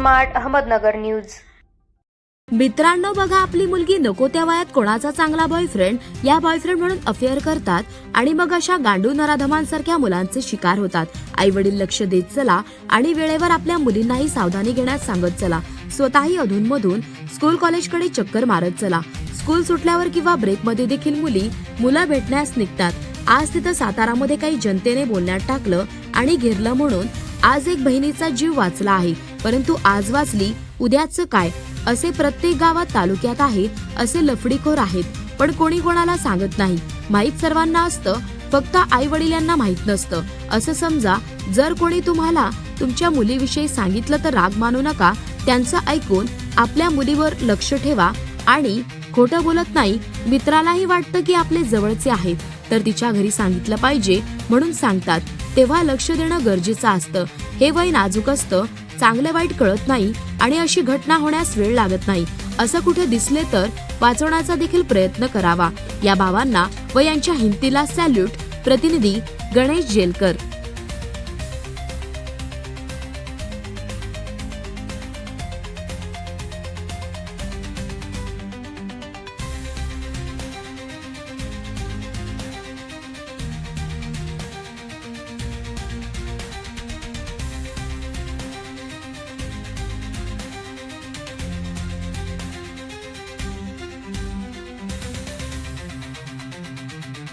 Smart Ahmednagar news. मित्रांनो बघा, आपली मुलगी नको त्या वयात कोणाचा चांगला बॉयफ्रेंड या बॉयफ्रेंड म्हणून अफेअर करतात आणि मग अशा गांडू नराधमांसारख्या मुलांचे शिकार होतात। आई वडील लक्ष देत चला आणि वेळेवर आपल्या मुलींनाही सावधानी घेण्यास सांगत चला। स्वतःही अधूनमधून स्कूल कॉलेजकडे चक्कर मारत चला। स्कूल सुटल्यावर किंवा ब्रेकमध्ये देखील मुलं भेटण्यास निघतात। आज तिथं सातारामध्ये काही जनतेने बोलण्यात टाकलं आणि घेरलं म्हणून आज एक बहिणीचा जीव वाचला आहे, परंतु आज वाचली उद्याचं काय असे प्रत्येक गावात तालुक्यात आहेत। असे लफडीखोर आहेत, पण कोणी कोणाला सांगत नाही। माहित सर्वांना असतं, फक्त आई वडील यांना माहित नसतं असं समजा। जर कोणी तुम्हाला तुमच्या मुलीविषयी सांगितलं तर राग मानू नका, त्यांचं ऐकून आपल्या मुलीवर लक्ष ठेवा आणि खोटं बोलत नाही। मित्रालाही वाटतं की आपले जवळचे आहेत तर तिच्या घरी सांगितलं पाहिजे म्हणून सांगतात, तेव्हा लक्ष देणं गरजेचं असतं। हे वय नाजूक असतं, चांगले वाईट कळत नाही आणि अशी घटना होण्यास वेळ लागत नाही। असं कुठे दिसले तर वाचवण्याचा देखील प्रयत्न करावा। या भावांना व यांच्या हिमतीला सॅल्यूट। प्रतिनिधी गणेश जेलकर।